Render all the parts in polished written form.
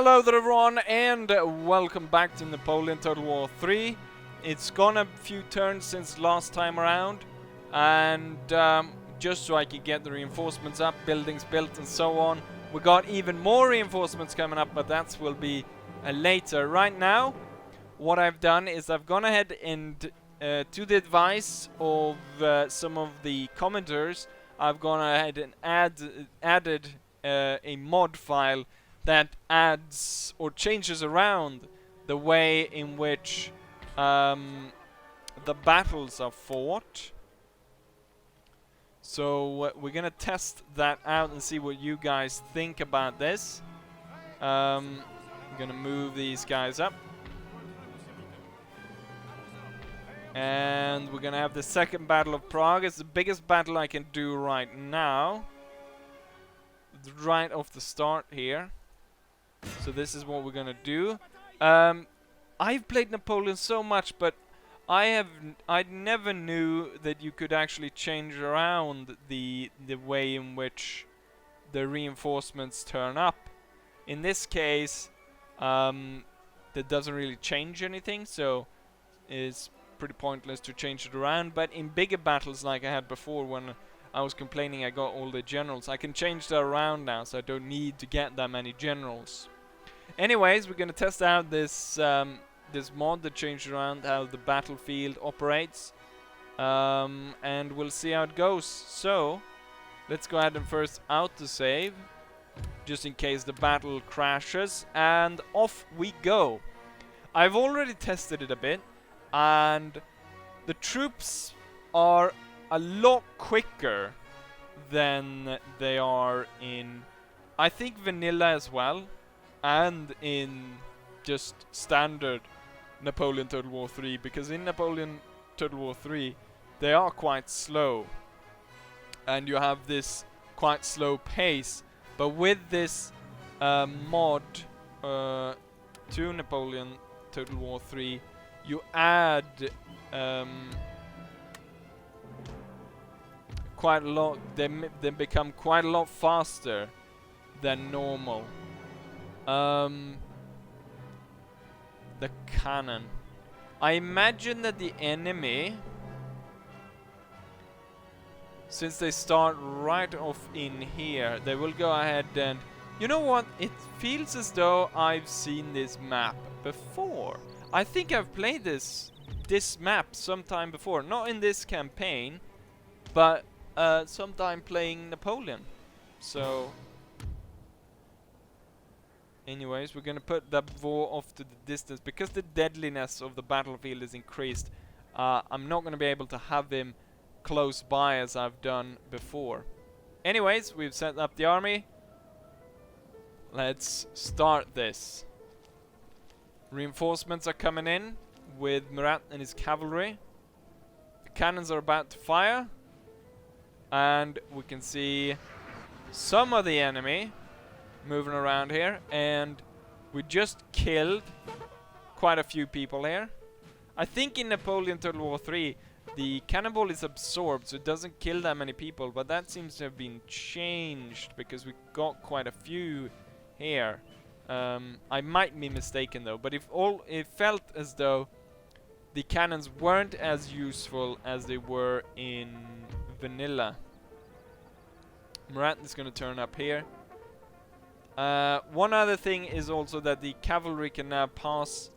Hello there everyone, and welcome back to Napoleon Total War 3. It's gone a few turns since last time around, and just so I can get the reinforcements up, buildings built and so on. We got even more reinforcements coming up, but that will be later. Right now, what I've done is I've gone ahead and to the advice of some of the commenters, I've gone ahead and added a mod file that adds or changes around the way in which the battles are fought. So we're gonna test that out and see what you guys think about this. I'm gonna move these guys up. And we're gonna have the second Battle of Prague. It's the biggest battle I can do right now. Right off the start here. So this is what we're gonna do. I've played Napoleon so much, but I never knew that you could actually change around the way in which the reinforcements turn up. In this case, that doesn't really change anything, so it's pretty pointless to change it around. But in bigger battles like I had before, when I was complaining I got all the generals, I can change that around now, so I don't need to get that many generals. Anyways, we're gonna test out this this mod that changed around how the battlefield operates, and we'll see how it goes. So let's go ahead and first autosave, just in case the battle crashes, and off we go. I've already tested it a bit, and the troops are a lot quicker than they are in, I think, vanilla as well, and in just standard Napoleon Total War 3, because in Napoleon Total War 3 they are quite slow and you have this quite slow pace, but with this mod to Napoleon Total War 3 you add quite a lot. They become quite a lot faster than normal. The cannon. I imagine that the enemy, since they start right off in here, they will go ahead and... You know what? It feels as though I've seen this map before. I think I've played this map sometime before. Not in this campaign, but sometime playing Napoleon. So... Anyways, we're gonna put that war off to the distance because the deadliness of the battlefield is increased. I'm not gonna be able to have him close by as I've done before. Anyways, we've set up the army. Let's start this. Reinforcements are coming in with Murat and his cavalry. The cannons are about to fire, and we can see some of the enemy moving around here, and we just killed quite a few people here. I think in Napoleon Total War 3 the cannonball is absorbed, so it doesn't kill that many people, but that seems to have been changed because we got quite a few here. I might be mistaken though, but it felt as though the cannons weren't as useful as they were in vanilla. Murat is going to turn up here. One other thing is also that the cavalry can now pass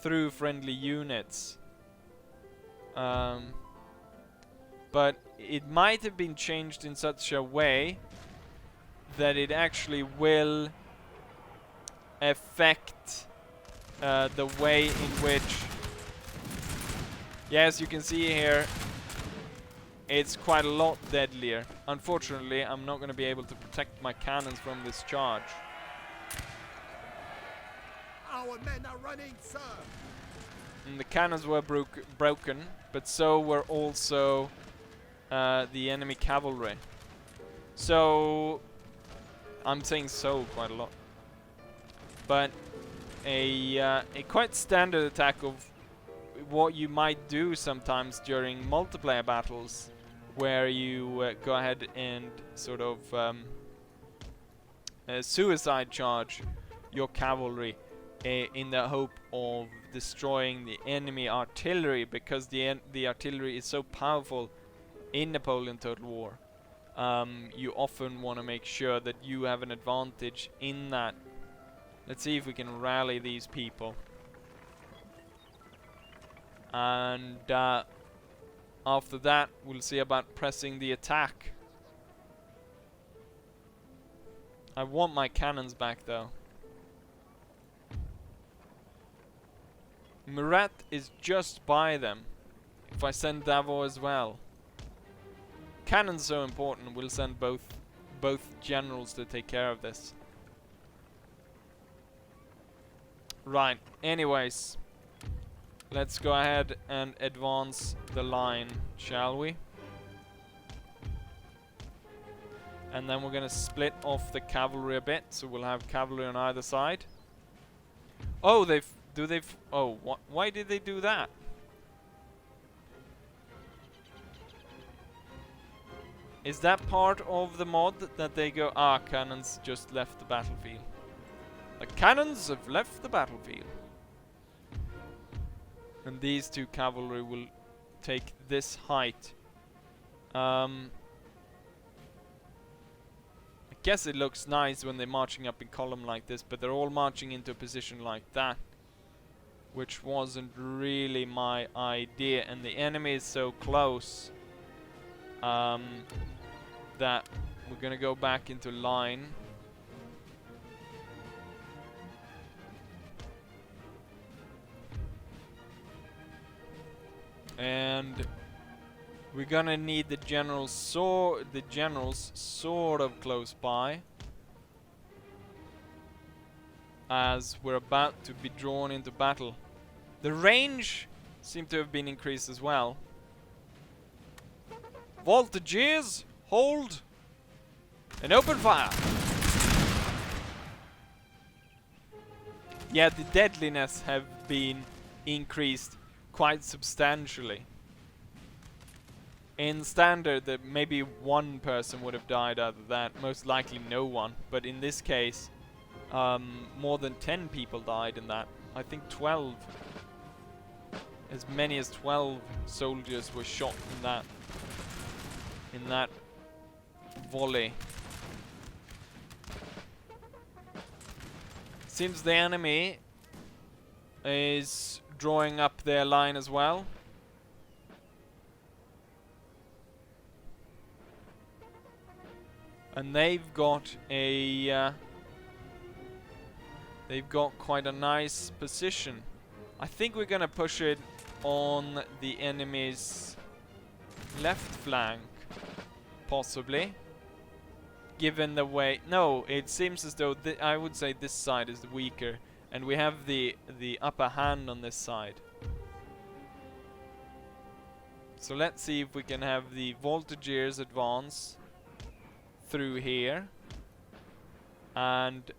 through friendly units. But it might have been changed in such a way that it actually will affect the way in which... Yes, you can see here, it's quite a lot deadlier. Unfortunately, I'm not going to be able to protect my cannons from this charge. Our men are running, sir. And the cannons were broken, but so were also the enemy cavalry. So, I'm saying so quite a lot. But a quite standard attack of what you might do sometimes during multiplayer battles, where you go ahead and sort of a suicide charge your cavalry in the hope of destroying the enemy artillery, because the artillery is so powerful in Napoleon Total War. You often want to make sure that you have an advantage in that. Let's see if we can rally these people. And after that, we'll see about pressing the attack. I want my cannons back though. Murat is just by them. If I send Davos as well. Cannons so important, we'll send both generals to take care of this. Right, anyways. Let's go ahead and advance the line, shall we? And then we're gonna split off the cavalry a bit, so we'll have cavalry on either side. Oh, why did they do that? Is that part of the mod that they go, cannons just left the battlefield? The cannons have left the battlefield. And these two cavalry will take this height. I guess it looks nice when they're marching up in column like this, but they're all marching into a position like that, which wasn't really my idea. And the enemy is so close that we're gonna go back into line. And we're gonna need the generals sort of close by, as we're about to be drawn into battle. The range seemed to have been increased as well. Voltages, hold, and open fire. Yeah, the deadliness have been increased quite substantially. In standard, that maybe one person would have died out of that, most likely no one. But in this case, more than 10 people died in that. I think 12. As many as 12 soldiers were shot in that volley. Seems the enemy is drawing up their line as well. And they've got quite a nice position. I think we're gonna push it on the enemy's left flank, possibly. Given the way, no, it seems as though I would say this side is the weaker, and we have the upper hand on this side. So let's see if we can have the Voltigeurs advance through here, and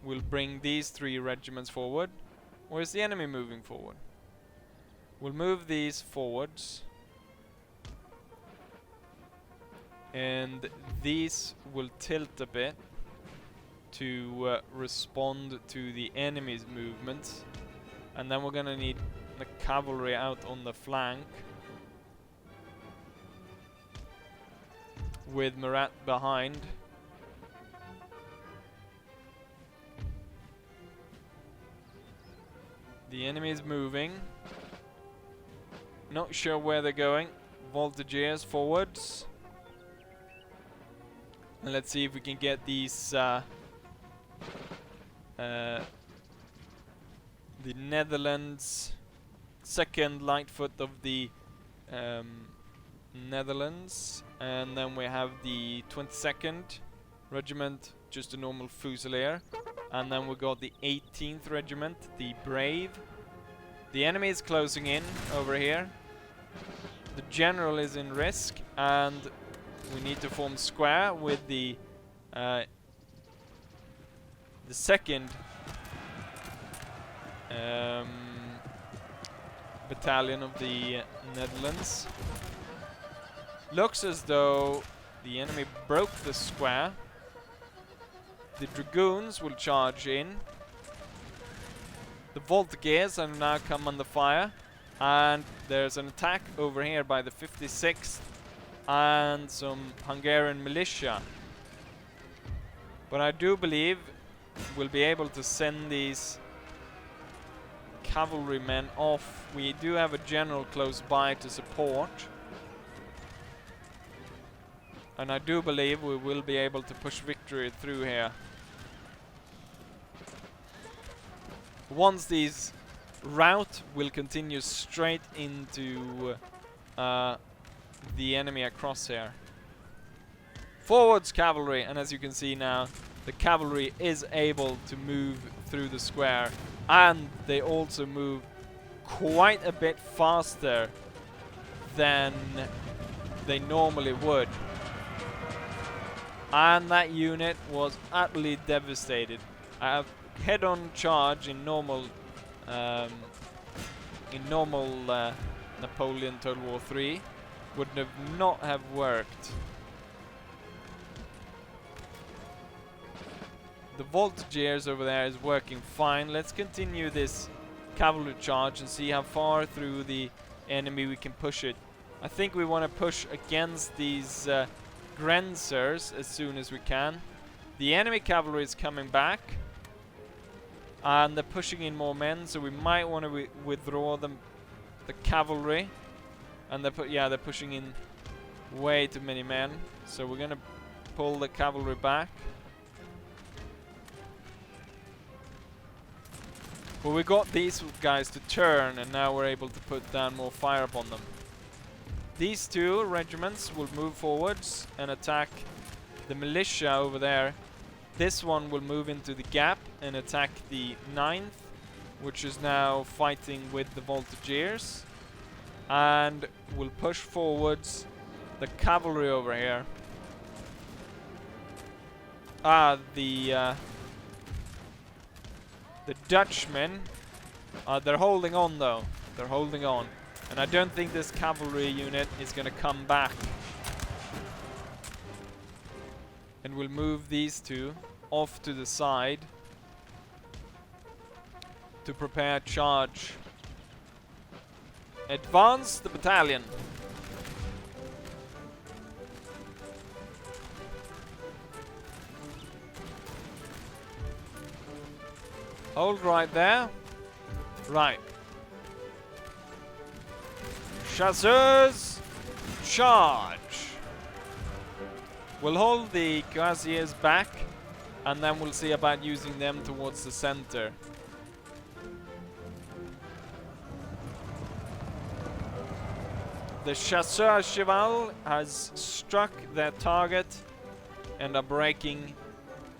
we'll bring these 3 regiments forward. Or is the enemy moving forward? We'll move these forwards, and these will tilt a bit to respond to the enemy's movements. And then we're gonna need the cavalry out on the flank, with Murat behind. The enemy is moving. Not sure where they're going. Voltigeurs forwards. And let's see if we can get these the Netherlands, second Lightfoot of the Netherlands, and then we have the 22nd Regiment, just a normal Fusilier, and then we got the 18th Regiment, the Brave. The enemy is closing in over here. The general is in risk, and we need to form square with the second battalion of the Netherlands. Looks as though the enemy broke the square. The dragoons will charge in. The Voltigeurs have now come under fire. And there's an attack over here by the 56th and some Hungarian militia. But I do believe we'll be able to send these cavalrymen off. We do have a general close by to support. And I do believe we will be able to push victory through here. Once these rout, will continue straight into the enemy across here. Forwards, cavalry! And as you can see now, the cavalry is able to move through the square. And they also move quite a bit faster than they normally would. And that unit was utterly devastated. Head-on charge in normal Napoleon Total War 3 would not have worked. The Voltigeurs over there is working fine. Let's continue this cavalry charge and see how far through the enemy we can push it. I think we want to push against these Grenzers as soon as we can. The enemy cavalry is coming back. And they're pushing in more men, so we might want to withdraw them, the cavalry. And they're pushing in way too many men. So we're gonna pull the cavalry back. But we got these guys to turn, and now we're able to put down more fire upon them. These two regiments will move forwards and attack the militia over there. This one will move into the gap and attack the 9th, which is now fighting with the Voltigeurs. And will push forwards the cavalry over here. The Dutchmen, they're holding on though. They're holding on. And I don't think this cavalry unit is going to come back. And we'll move these two off to the side to prepare charge. Advance the battalion. Hold right there. Right. Chasseurs, charge. We'll hold the cuirassiers back, and then we'll see about using them towards the center. The Chasseur Cheval has struck their target and are breaking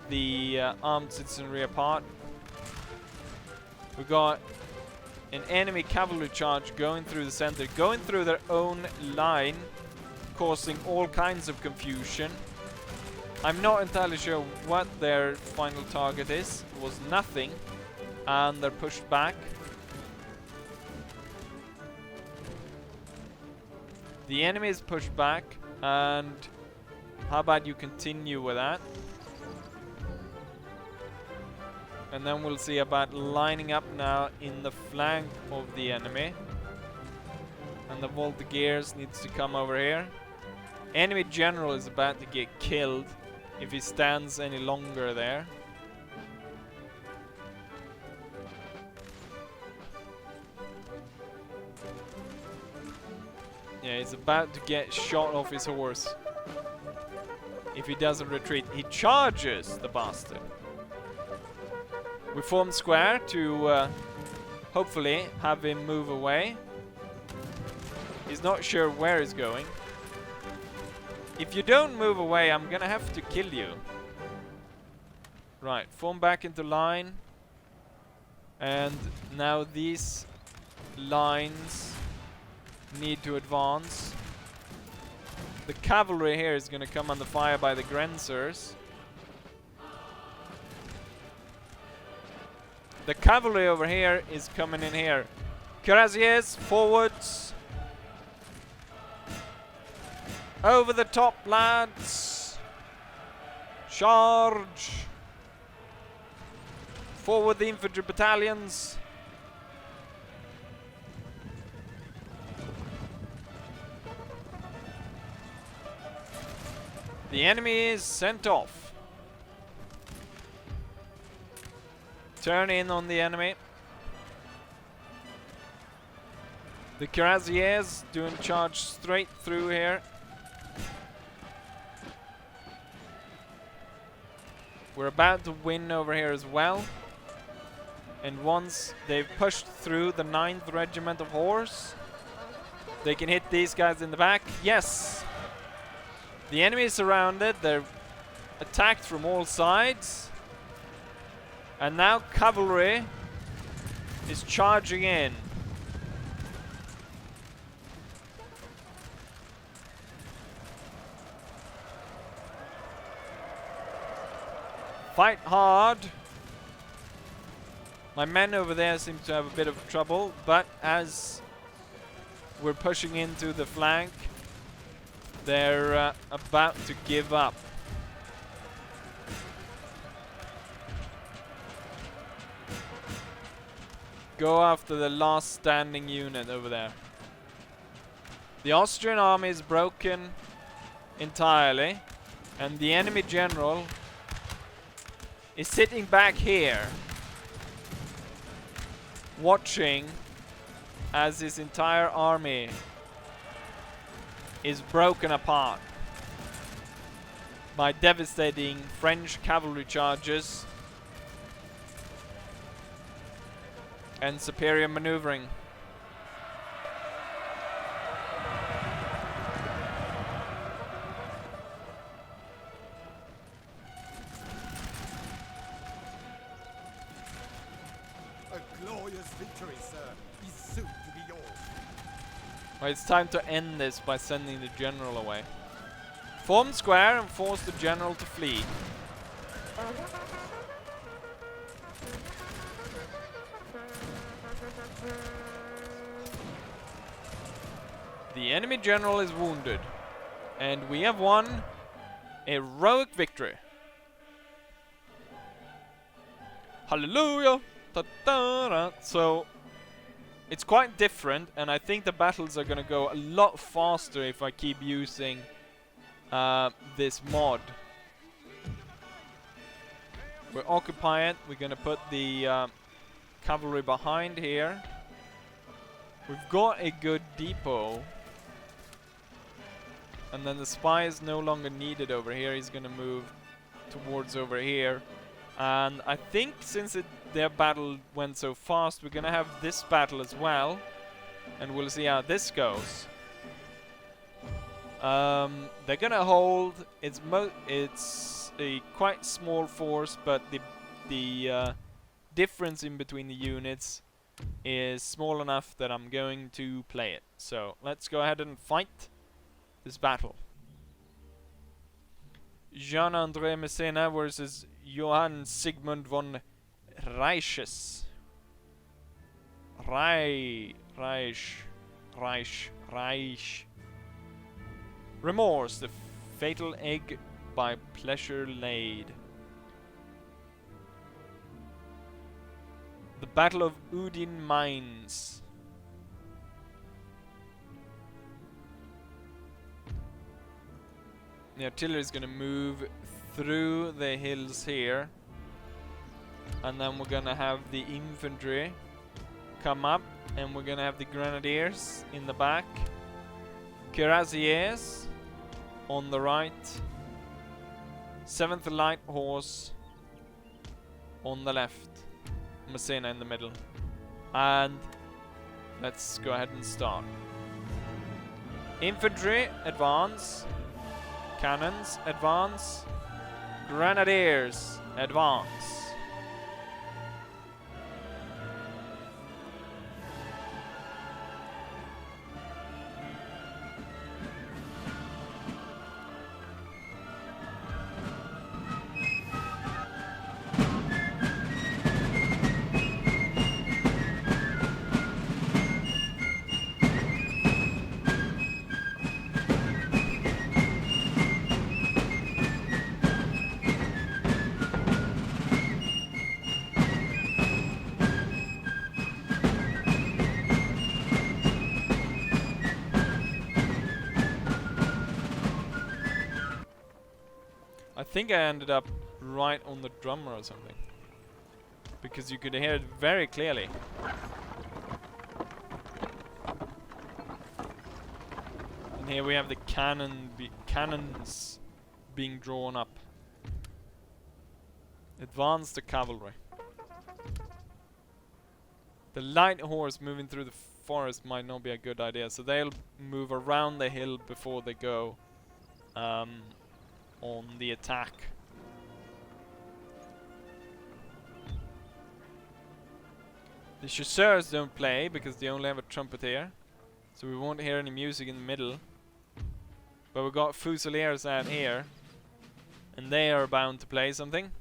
the armed citizenry apart. We got an enemy cavalry charge going through the center, going through their own line, causing all kinds of confusion. I'm not entirely sure what their final target is. It was nothing, and they're pushed back. The enemy is pushed back, and how about you continue with that? And then we'll see about lining up now in the flank of the enemy. And the Voltigeurs needs to come over here. Enemy general is about to get killed if he stands any longer there. Yeah, he's about to get shot off his horse. If he doesn't retreat, he charges, the bastard. We form square to hopefully have him move away. He's not sure where he's going. If you don't move away, I'm gonna have to kill you. Right, form back into line. And now these lines need to advance. The cavalry here is gonna come under fire by the Grenzers. The cavalry over here is coming in here. Cuirassiers, forwards. Over the top, lads. Charge. Forward the infantry battalions. The enemy is sent off. Turn in on the enemy. The cuirassiers doing charge straight through here. We're about to win over here as well. And once they've pushed through the 9th Regiment of Horse, they can hit these guys in the back. Yes! The enemy is surrounded. They're attacked from all sides. And now cavalry is charging in. Fight hard. My men over there seem to have a bit of trouble, but as we're pushing into the flank, they're about to give up. Go after the last standing unit over there. The Austrian army is broken entirely, and the enemy general is sitting back here, watching as his entire army is broken apart by devastating French cavalry charges and superior maneuvering. A glorious victory, sir, is soon to be yours. Well, it's time to end this by sending the general away. Form square and force the general to flee. The enemy general is wounded, and we have won a heroic victory. Hallelujah! Ta-da-da. So it's quite different, and I think the battles are gonna go a lot faster if I keep using this mod. We're occupying. We're gonna put the cavalry behind here. We've got a good depot. And then the spy is no longer needed over here. He's gonna move towards over here. And I think since their battle went so fast, we're gonna have this battle as well. And we'll see how this goes. They're gonna hold. It's a quite small force, but the difference in between the units is small enough that I'm going to play it. So let's go ahead and fight this battle. Jean-André Messena versus Johann Sigmund von Reiches. Reich. Remorse, the fatal egg by pleasure laid. The Battle of Udine Mines. The artillery is going to move through the hills here. And then we're going to have the infantry come up. And we're going to have the grenadiers in the back. Cuirassiers on the right. 7th Light Horse on the left. Messena in the middle. And let's go ahead and start. Infantry, advance. Cannons, advance. Grenadiers, advance. think I ended up right on the drummer or something, because you could hear it very clearly. And here we have the cannons being drawn up. Advance the cavalry. The light horse moving through the forest might not be a good idea, so they'll move around the hill before they go on the attack. The chasseurs don't play because they only have a trumpeter, so we won't hear any music in the middle. But we've got fusiliers out here, and they are bound to play something.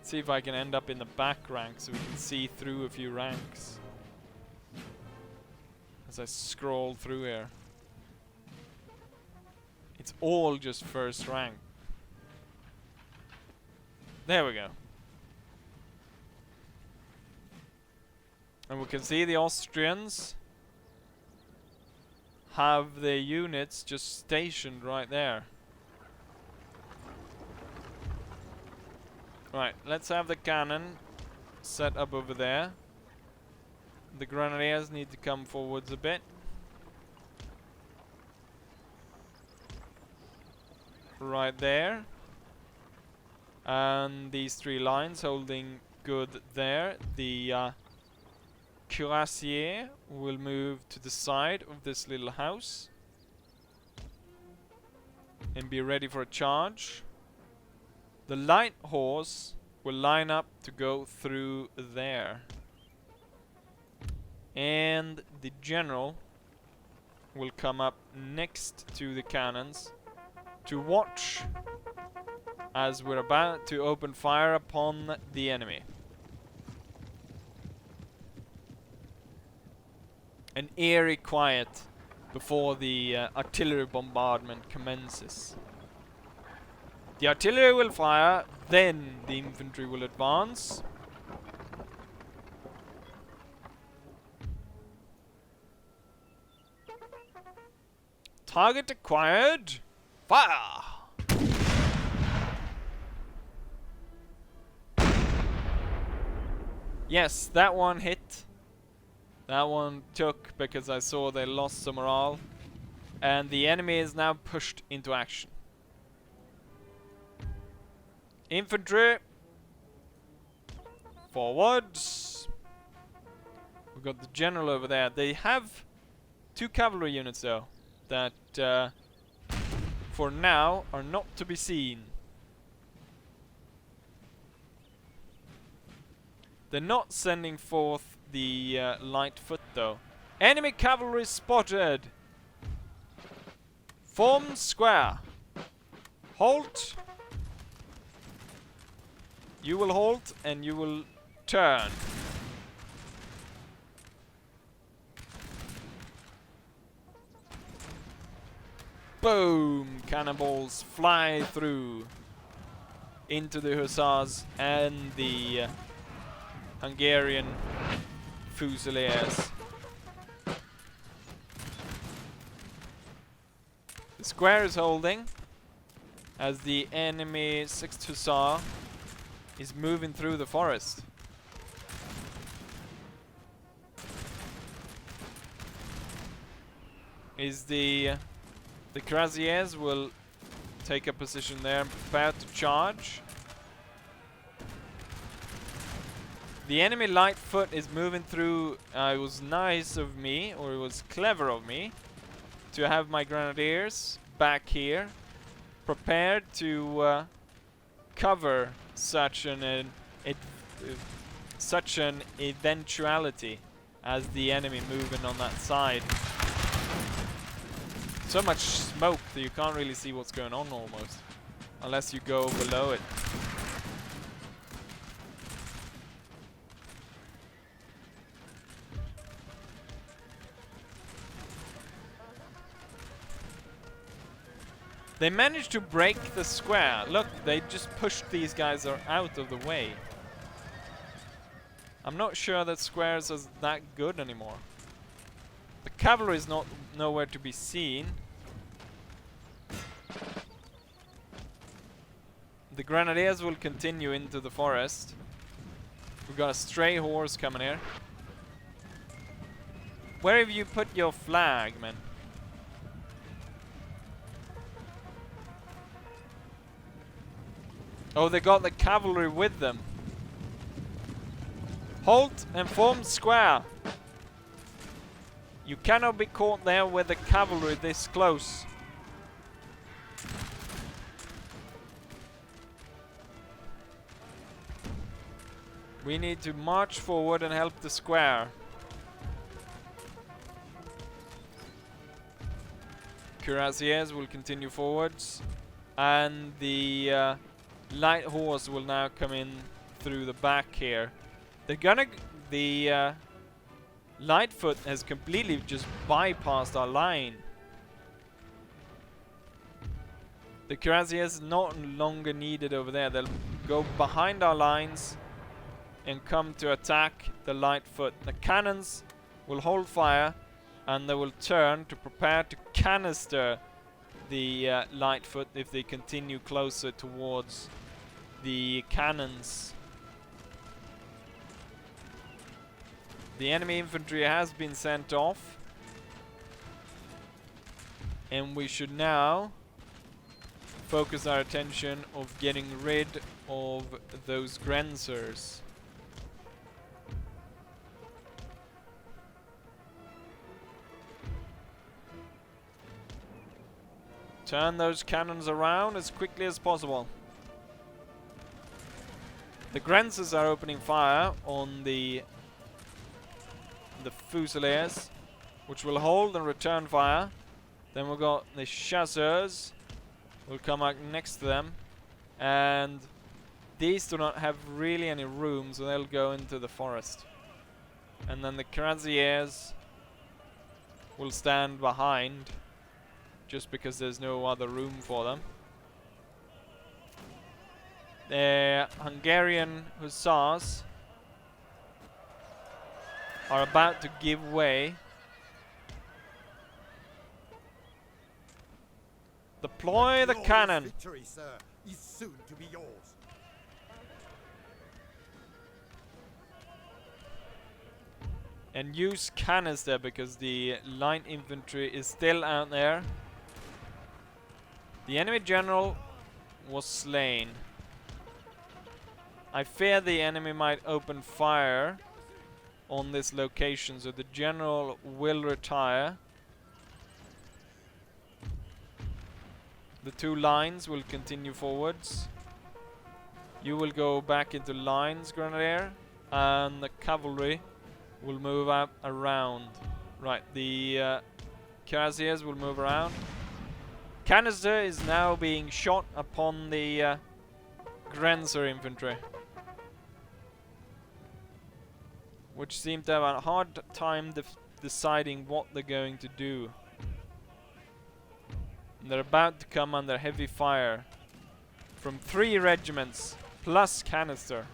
See if I can end up in the back rank so we can see through a few ranks as I scroll through here. It's all just first rank. There we go. And we can see the Austrians have their units just stationed right there. Right, let's have the cannon set up over there. The grenadiers need to come forwards a bit. Right there. And these three lines holding good there. The cuirassier will move to the side of this little house and be ready for a charge. The light horse will line up to go through there. And the general will come up next to the cannons to watch as we're about to open fire upon the enemy. An eerie quiet before the artillery bombardment commences. The artillery will fire, then the infantry will advance. Target acquired. Fire! Yes, that one hit. That one took because I saw they lost some morale. And the enemy is now pushed into action. Infantry. Forwards. We've got the general over there. They have 2 cavalry units though that for now are not to be seen. They're not sending forth the light foot though. Enemy cavalry spotted. Form square. Halt. You will halt and you will turn. Boom! Cannonballs fly through into the hussars and the Hungarian fusiliers. The square is holding as the enemy 6th Hussar is moving through the forest. Is the cuirassiers will take a position there and prepare to charge. The enemy light foot is moving through. It was nice of me, or it was clever of me, to have my grenadiers back here, prepared to cover such an eventuality as the enemy moving on that side. So much smoke that you can't really see what's going on almost, unless you go below it. They managed to break the square. Look, they just pushed these guys out of the way. I'm not sure that squares is that good anymore. The cavalry is not nowhere to be seen. The grenadiers will continue into the forest. We've got a stray horse coming here. Where have you put your flag, man? Oh, they got the cavalry with them. Halt and form square. You cannot be caught there with the cavalry this close. We need to march forward and help the square. Cuirassiers will continue forwards, and the light horse will now come in through the back here. They're gonna... the Lightfoot has completely just bypassed our line. The Cuirassiers no longer needed over there. They'll go behind our lines and come to attack the Lightfoot. The cannons will hold fire, and they will turn to prepare to canister the Lightfoot if they continue closer towards the cannons. The enemy infantry has been sent off, and we should now focus our attention of getting rid of those Grenzers. Turn those cannons around as quickly as possible. The Grenzers are opening fire on the Fusiliers, which will hold and return fire. Then we've got the Chasseurs will come out next to them, and these do not have really any room, so they'll go into the forest. And then the Cuirassiers will stand behind, just because there's no other room for them. The Hungarian Hussars are about to give way. Deploy the cannon. Victory, sir, is soon to be yours. And use canister because the line infantry is still out there. The enemy general was slain. I fear the enemy might open fire on this location, so the general will retire. The two lines will continue forwards. You will go back into lines, Grenadier, and the cavalry will move up around. Right, the Cuirassiers will move around. Canister is now being shot upon the Grenzer infantry, which seem to have a hard time deciding what they're going to do. And they're about to come under heavy fire from 3 regiments plus canister.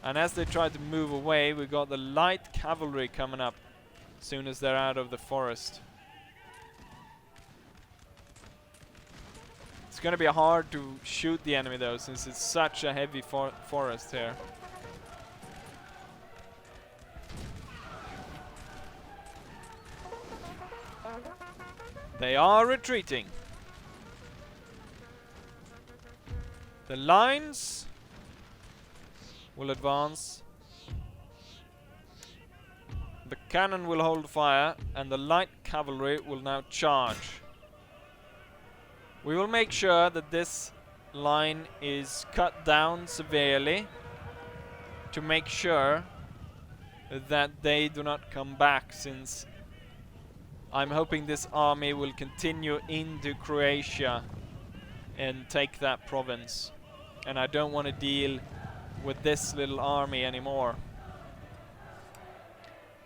And as they try to move away, we've got the light cavalry coming up as soon as they're out of the forest. It's going to be hard to shoot the enemy though, since it's such a heavy forest here. They are retreating. The lines will advance. The cannon will hold fire, and the light cavalry will now charge. We will make sure that this line is cut down severely to make sure that they do not come back, since I'm hoping this army will continue into Croatia and take that province. And I don't want to deal with this little army anymore.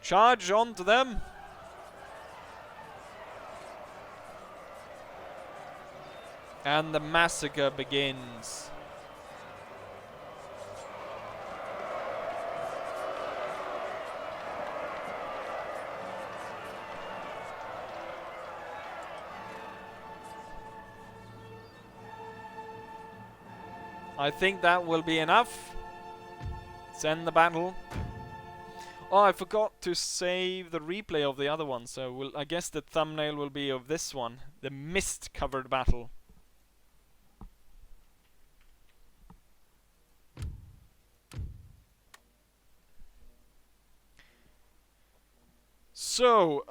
Charge onto them! And the massacre begins. I think that will be enough. Let's end the battle. Oh, I forgot to save the replay of the other one, so I guess the thumbnail will be of this one, the mist-covered battle. So,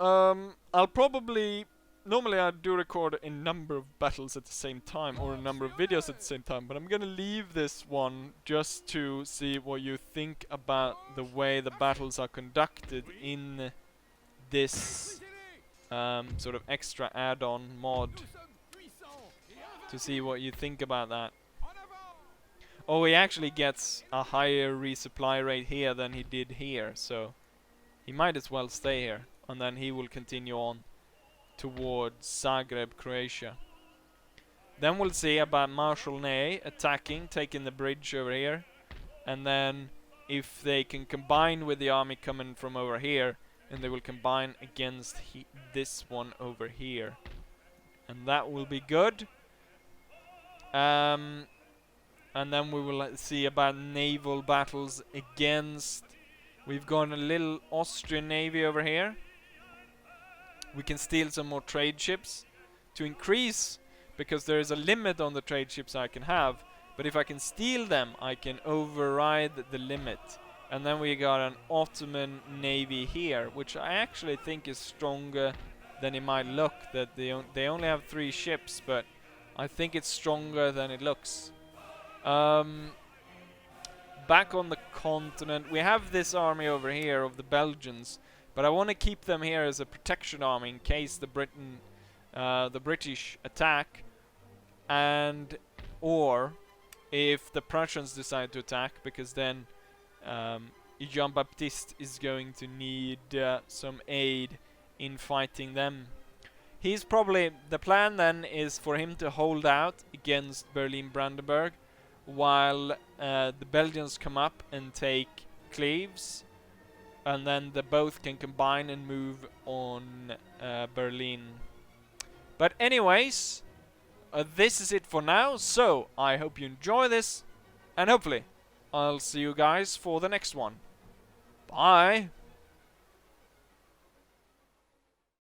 I'll probably... Normally I do record a number of battles at the same time, or a number of videos at the same time, but I'm gonna leave this one just to see what you think about the way the battles are conducted in this sort of extra add-on mod. To see what you think about that. Oh, he actually gets a higher resupply rate here than he did here, so he might as well stay here, and then he will continue on towards Zagreb, Croatia. Then we'll see about Marshal Ney attacking, taking the bridge over here, and then if they can combine with the army coming from over here, and they will combine against this one over here, and that will be good. And then we will see about naval battles against... We've got a little Austrian navy over here. We can steal some more trade ships to increase, because there is a limit on the trade ships I can have. But if I can steal them, I can override the limit. And then we got an Ottoman navy here, which I actually think is stronger than it might look. That they only have 3 ships, but I think it's stronger than it looks. Back on the continent, we have this army over here of the Belgians, but I want to keep them here as a protection army in case the British attack, and or if the Prussians decide to attack, because then Jean-Baptiste is going to need some aid in fighting them. He's probably... The plan then is for him to hold out against Berlin-Brandenburg while the Belgians come up and take Cleves, and then the both can combine and move on Berlin. But anyways, this is it for now, so I hope you enjoy this, and hopefully I'll see you guys for the next one. Bye!